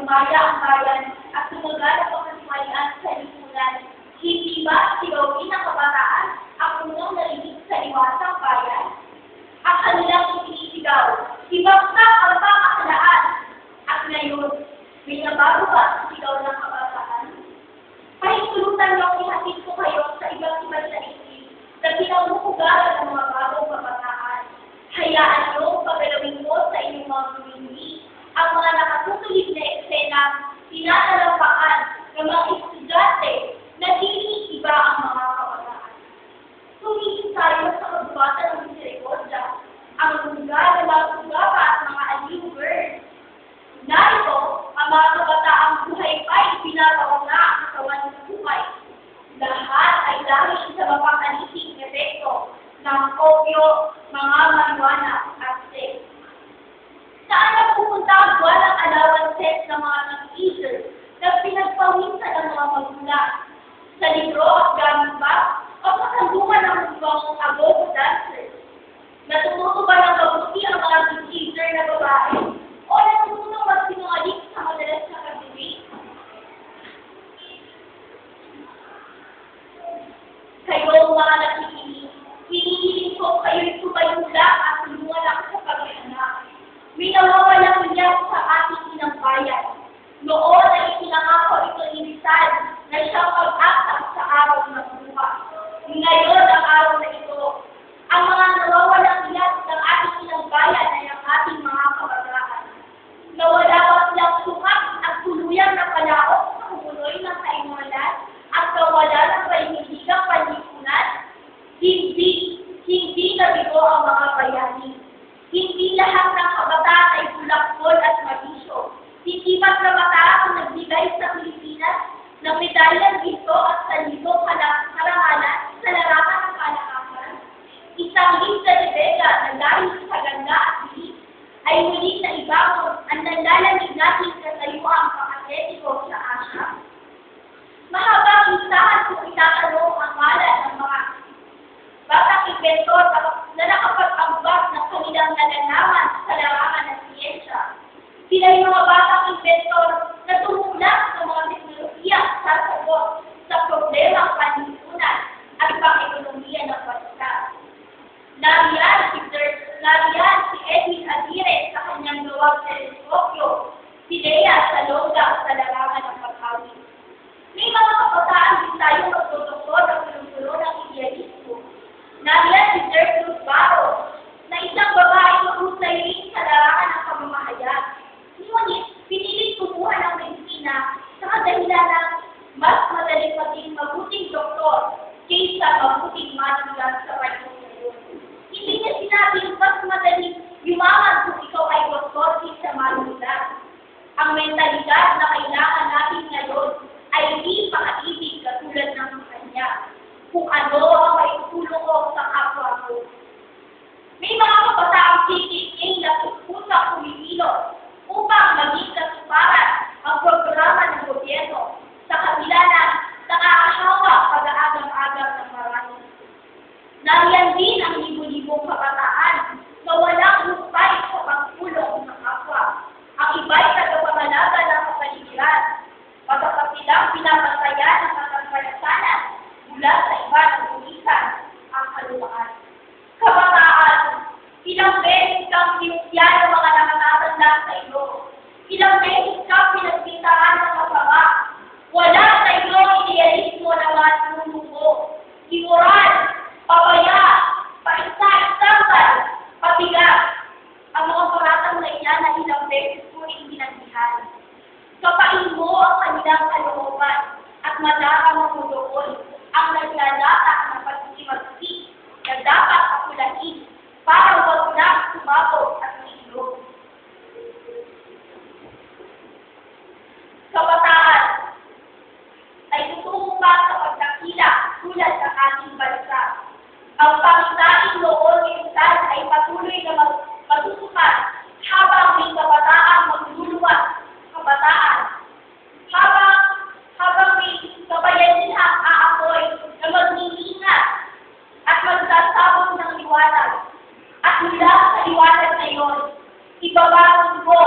gumaya ang bayan at tumagal ang pagkasiwalian sa lipunan. Hindi ba si Robin ang kabataan ang unang narinig sa liwasang bayan? Ang kanilang isinisigaw, ibagsak ang pangakalaan. At ngayon, may nabago ba ang sigaw ng kabataan? Pahintulutan niyo ang ihatid ko kayo sa ibang ibang sa isip na pinamumugaran ng mga bagong kabataan. Hayaan niyo pagalawin ko sa inyong mga community ang mga nakatutulid na eksena tinatalampakan ng mga estudyante na dili iba ang mga kabataan. Tumingin tayo sa kabuhatan ng misericordya, ang lugar na magsuga pa at mga aliw birds. Narito, ang mga kabataang buhay pa'y pinapawala ang katawan ng buhay. Lahat ay dahil sa mapakaliting epekto ng opyo, mga marijuana at sex. Saan na pupunta ang walang allowances ng mga nag-eater na pinagpawisan ng mga magulang? Sa libro at gamit ba? O sa kandungan ng mugong agogo dancers? Natututo ba ng mabuti ang mga nag-eater na babae? O natutulong magsinungaling sa madalas na kagawin? Kayo mga nakikinig, hinihiling ko kayo'y tumayula at tulungan ako sa paghahanap. May nawawalang niya sa ating inang bayan. Noon ay itinangako ito ni Rizal na siyang pag-aktak sa araw ng buha. Ngayon ang araw na ito, ang mga nawawalang niya ng ating inang bayan ay ang ating mga kabataan. Nawala ba silang sukat at tuluyang napalaot sa kumuloy ng kainuanan at nawala ng pahihigang panlipunan? Hindi nabigo ang mga bayani. Hindi lahat ng kabataan ay bulakbol at mabisyo. Hindi ba't kabataan ang nagbigay sa Pilipinas ng medalyang ginto at salibong karangalan sa larangan ng kalakasan? Isang Lisa de Vega na dahil sa ganda at bilis ay muli na ibangon ang nanlalamig natin kasayuang pang-atletiko sa Asia. Mahabang listahan kung itatanong ang ngalan ng mga batang inventor na nakapag-ambag ng kanilang nalalaman sa larangan ng siyensya. Sila yung mga batang inventor na tumulak sa mga teknolohiya sa sagot sa problemang panlipunan at pang-ekonomiya ng bansa. Nariyan si Edwin Aguirre sa kanyang gawang teleskopyo, si Lea Salonga sa larangan ng pag-awit. May mga kabataan din tayong magdodoktor ng puno ng idealismo. Nariyan si Gertrude Barros, na isang babaeng mahusay rin sa larangan ng pamamahayag. Ngunit, pinilit kumuha ng medisina sa kadahilan ng mas madaling maging mabuting doktor kaysa mabuting manugang sa payo ngayon. Hindi niya sinabing mas madaling yumaman kung ikaw ay doktor kaysa manugang. Ang mentalidad na kailangan natin ngayon ay hindi pakaibig katulad ng kanya. Kung ano ang maitulong ko sa kapwa ko. May mga kabataang titiging na pusang kumikilos upang maging katuparan ang programa ng gobyerno sa kabila ng nakakahawa pag-aagang-agang ng marami. Nariyan din ang libo-libong kabataan na walang hukay sa pagtulong sa kapwa. Ang iba'y tagapangalaga ng kapaligiran, pagkapat silang pinapantayan ng katampayasanan mula sa iba ng bulisan ang kaluwaan. Kabataan, ilang beses kang pinusyan ng mga nakatatanda sa iyo. Ilang beses kang pinagbintahan ng masama. Wala sa iyo idealismo na mga tinulungo. Imoral, papaya, paisa-isangkal, pabigat. Ang mga paratang na iyan na ilang beses mo rin pinagdihan. Kapain mo ang kanilang kalooban at madama mo doon ang naglalata ng pagsisimagsi na dapat akulain para huwag lang sumabog at mailog. Kabataan ay tutungo pa sa pagdakila tulad ng ating bansa. Ang pangitain noon ni Rizal ay patuloy na matutukan habang may kabataan magluluwas. Kabataan. Habang may kabayanihang aapoy na magnilingat at magsasabog ng liwanag. At mula sa liwanag na iyon, ibabangon mo